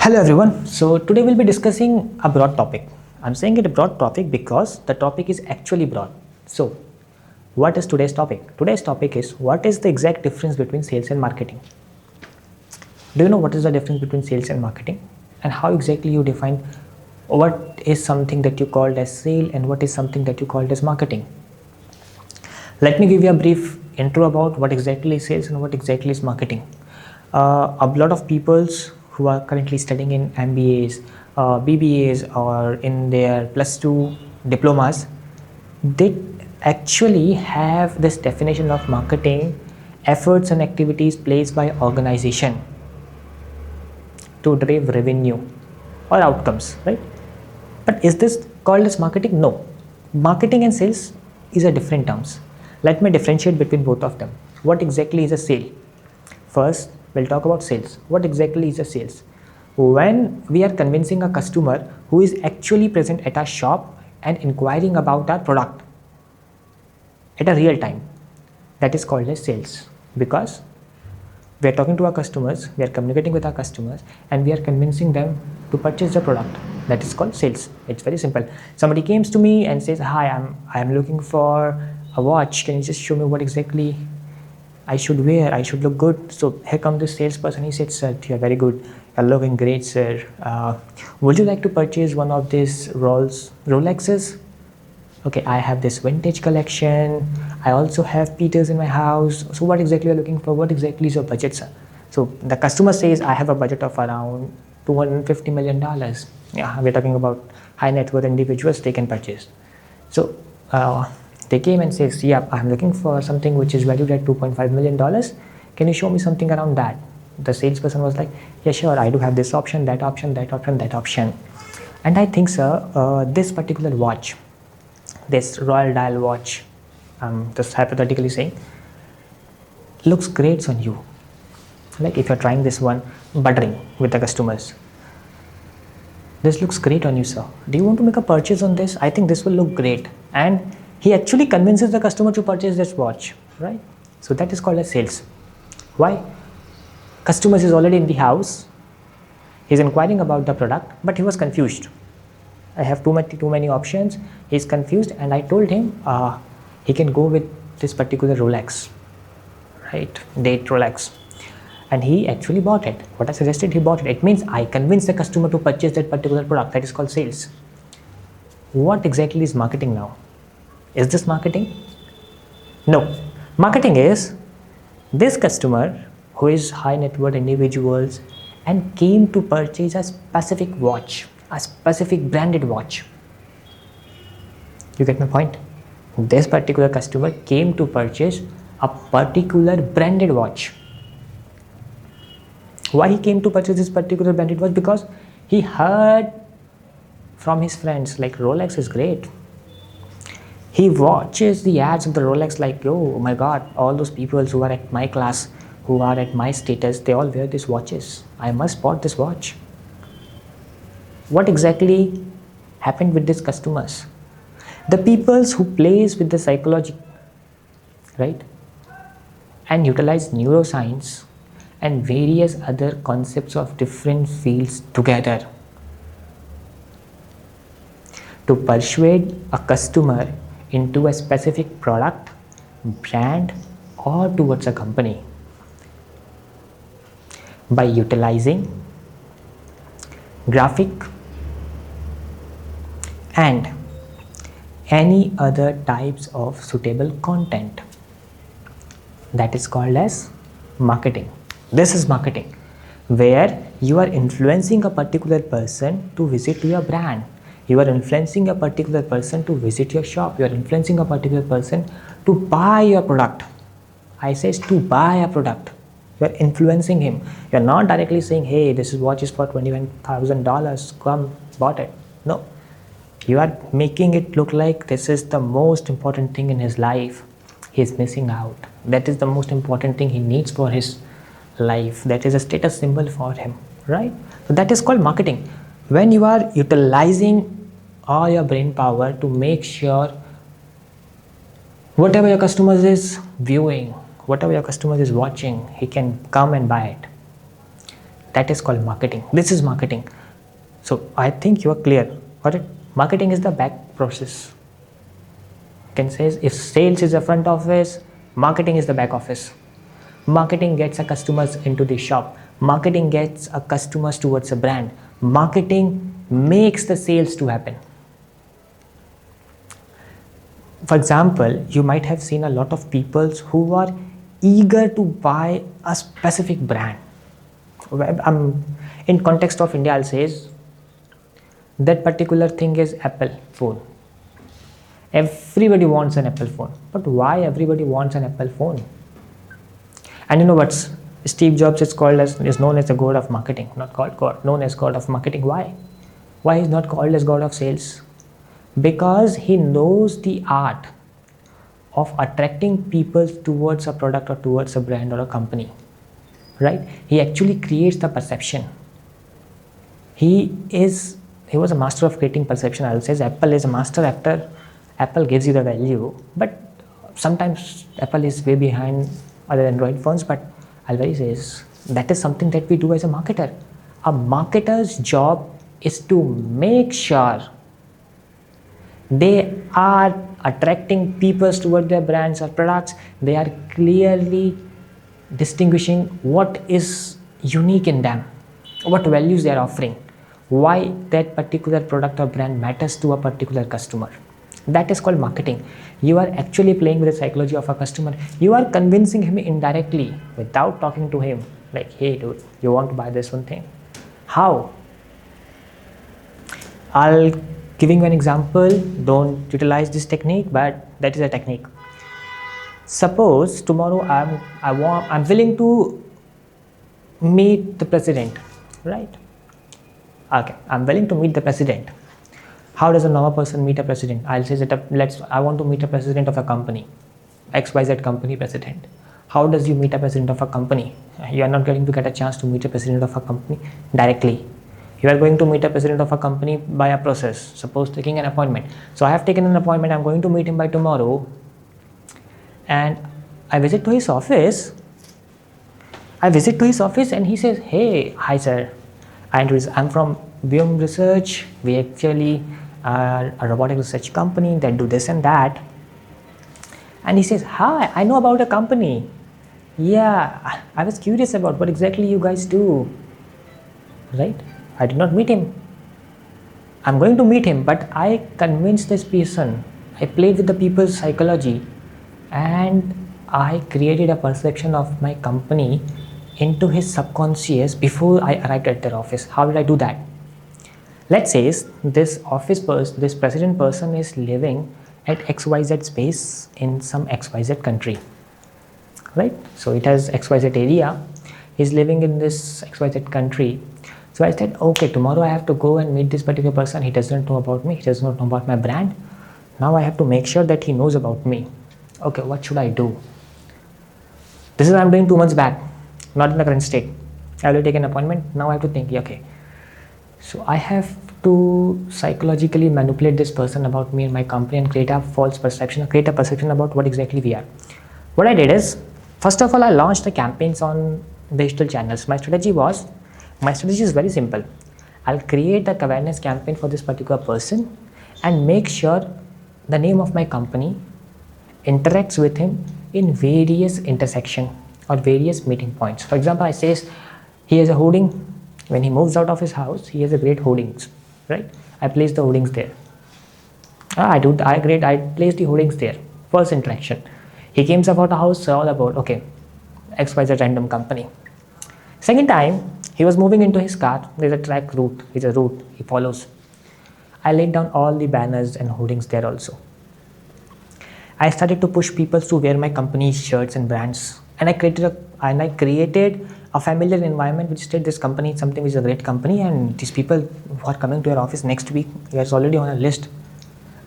Hello everyone. So today we'll be discussing a broad topic. I'm saying it a broad topic because the topic is actually broad. So what is today's topic? Today's topic is what is the exact difference between sales and marketing? Do you know what is the difference between sales and marketing? And how exactly you define what is something that you called as sale and what is something that you called as marketing? Let me give you a brief intro about what exactly is sales and what exactly is marketing. A lot of peoples who are currently studying in MBAs, BBAs or in their +2 diplomas, they actually have this definition of marketing: efforts and activities placed by organization to drive revenue or outcomes, right? But is this called as marketing? No. Marketing and sales is a different terms. Let me differentiate between both of them. What exactly is a sale? First, we'll talk about sales. What exactly is a sales? When we are convincing a customer who is actually present at our shop and inquiring about our product at a real time, that is called as sales, because we are talking to our customers, we are communicating with our customers, and we are convincing them to purchase the product. That is called sales. It's very simple. Somebody comes to me and says, "Hi, I'm looking for a watch. Can you just show me what exactly I should wear? I should look good." So here comes this salesperson. He said, "Sir, you're very good. You're looking great, sir. Would you like to purchase one of these Rolexes? Okay, I have this vintage collection. I also have Peters in my house. So what exactly are you looking for? What exactly is your budget, sir?" So the customer says, "I have a budget of around $250 million. Yeah, we're talking about high net worth individuals, they can purchase." So they came and says, "Yeah, I'm looking for something which is valued at $2.5 million. Can you show me something around that?" The salesperson was like, "Yeah, sure, I do have this option, that option, that option, that option. And I think, sir, this particular watch, this Royal Dial watch, just hypothetically saying, looks great on you. Like if you're trying this one, buttering with the customers. This looks great on you, sir. Do you want to make a purchase on this? I think this will look great." And he actually convinces the customer to purchase this watch, right? So that is called as sales. Why? Customer is already in the house. He's inquiring about the product, but he was confused. I have too many options. He's confused, and I told him he can go with this particular Rolex, right? Date Rolex. And he actually bought it. What I suggested, he bought it. It means I convinced the customer to purchase that particular product. That is called sales. What exactly is marketing now? Is this marketing? No. Marketing is this customer who is high net worth individuals and came to purchase a specific watch, a specific branded watch. You get my point? This particular customer came to purchase a particular branded watch. Why he came to purchase this particular branded watch? Because he heard from his friends like Rolex is great. He watches the ads of the Rolex like, "Oh my god, all those people who are at my class, who are at my status, they all wear these watches. I must bought this watch." What exactly happened with these customers? The peoples who plays with the psychology, right, and utilize neuroscience and various other concepts of different fields together to persuade a customer into a specific product, brand, or towards a company by utilizing graphic and any other types of suitable content. That is called as marketing. This is marketing, where you are influencing a particular person to visit your brand. You are influencing a particular person to visit your shop. You are influencing a particular person to buy your product. I says to buy a product. You are influencing him. You are not directly saying, "Hey, this watch is for $21,000. Come, bought it." No. You are making it look like this is the most important thing in his life. He is missing out. That is the most important thing he needs for his life. That is a status symbol for him, right? So that is called marketing. When you are utilizing all your brain power to make sure whatever your customer is viewing, whatever your customer is watching, he can come and buy it. That is called marketing. This is marketing. So I think you are clear. Got it? Marketing is the back process. You can say if sales is the front office, marketing is the back office. Marketing gets a customers into the shop. Marketing gets a customers towards a brand. Marketing makes the sales to happen. For example, you might have seen a lot of people who are eager to buy a specific brand. In context of India, I'll say that particular thing is Apple phone. Everybody wants an Apple phone. But why everybody wants an Apple phone? And you know what's Steve Jobs is known as the god of marketing, not called God, known as god of marketing. Why? Why he's not called as god of sales? Because he knows the art of attracting people towards a product or towards a brand or a company, right? He actually creates the perception. He was a master of creating perception. I'll say Apple is a master actor. Apple gives you the value, but sometimes Apple is way behind other Android phones. But I'll say that is something that we do as a marketer. A marketer's job is to make sure they are attracting people towards their brands or products. They are clearly distinguishing what is unique in them, what values they are offering, why that particular product or brand matters to a particular customer. That is called marketing. You are actually playing with the psychology of a customer. You are convincing him indirectly without talking to him, like, hey dude, you want to buy this one thing? How? I'll giving you an example. Don't utilize this technique, but that is a technique. Suppose tomorrow I'm willing to meet the president, right? Okay, I'm willing to meet the president. How does a normal person meet a president? I'll say that I want to meet a president of a company, XYZ company president. How does you meet a president of a company? You are not going to get a chance to meet a president of a company directly. You are going to meet a president of a company by a process. Suppose taking an appointment. So I have taken an appointment. I'm going to meet him by tomorrow. And I visit to his office. And he says, hey, hi sir. I'm from Biom Research. We actually are a robotic research company that do this and that. And he says, hi, I know about a company. Yeah, I was curious about what exactly you guys do. Right? I did not meet him. I'm going to meet him, but I convinced this person. I played with the people's psychology and I created a perception of my company into his subconscious before I arrived at their office. How did I do that? Let's say this president person is living at XYZ space in some XYZ country, right? So it has XYZ area. He's living in this XYZ country. So I said, okay, tomorrow I have to go and meet this particular person. He doesn't know about me. He does not know about my brand. Now I have to make sure that he knows about me. Okay, what should I do? This is what I'm doing 2 months back, not in the current state. I will take an appointment. Now I have to think, okay, so I have to psychologically manipulate this person about me and my company and create a false perception, create a perception about what exactly we are. What I did is, first of all, I launched the campaigns on digital channels. My strategy is very simple. I'll create the awareness campaign for this particular person and make sure the name of my company interacts with him in various intersection or various meeting points. For example, I say he has a hoarding. When he moves out of his house, he has a great hoardings, right? I place the hoardings there. I place the hoardings there. First interaction. He came about the house, all about, okay, XYZ random company. Second time, he was moving into his car. There's a track route. It's a route he follows. I laid down all the banners and hoardings there also. I started to push people to wear my company's shirts and brands. And I created a familiar environment which said this company is something which is a great company and these people who are coming to your office next week, he is already on a list.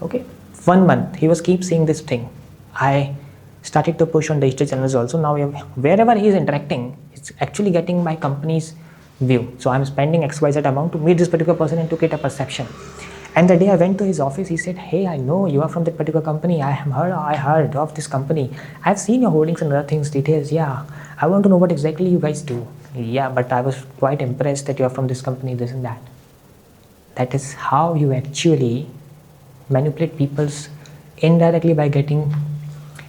Okay, 1 month, he was keep seeing this thing. I started to push on digital channels also. Now wherever he is interacting, it's actually getting my company's view. So I'm spending XYZ amount to meet this particular person and to get a perception. And the day I went to his office, he said, hey, I know you are from that particular company. I heard of this company. I've seen your holdings and other things, details. Yeah, I want to know what exactly you guys do. Yeah, but I was quite impressed that you're from this company, this and that. That is how you actually manipulate people's indirectly by getting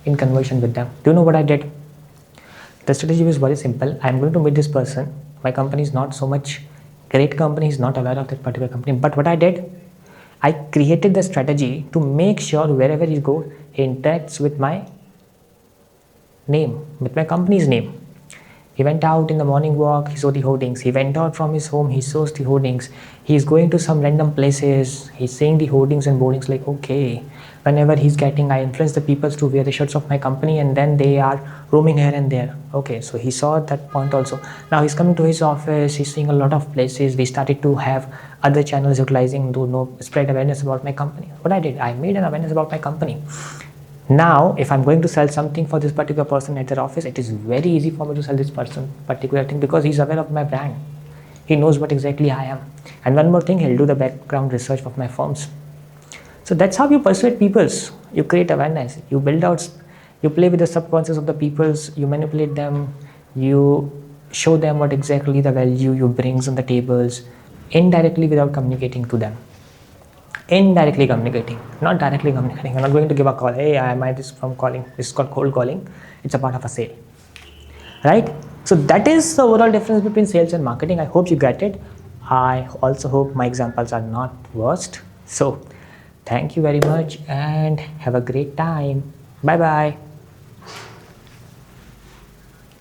in conversion with them. Do you know what I did? The strategy was very simple. I'm going to meet this person. My company is not so much great company, is not aware of that particular company. But what I did, I created the strategy to make sure wherever he goes, he interacts with my name, with my company's name. He went out in the morning walk, he saw the hoardings. He went out from his home, he saw the hoardings. He's going to some random places, he's seeing the hoardings and boardings like, okay, whenever he's getting, I influence the people to wear the shirts of my company and then they are roaming here and there. Okay, so he saw that point also. Now he's coming to his office, he's seeing a lot of places. We started to have other channels utilizing to know, spread awareness about my company. What I did, I made an awareness about my company. Now, if I'm going to sell something for this particular person at their office, it is very easy for me to sell this person particular thing because he's aware of my brand. He knows what exactly I am. And one more thing, he'll do the background research of my firms. So that's how you persuade peoples. You create awareness. You build out, you play with the subconscious of the peoples, you manipulate them, you show them what exactly the value you brings on the tables, indirectly without communicating to them. Indirectly communicating, not directly communicating. I'm not going to give a call, hey, I am this from calling. This is called cold calling. It's a part of a sale, right? So that is the overall difference between sales and marketing. I hope you get it. I also hope my examples are not worst. So thank you very much and have a great time. Bye bye.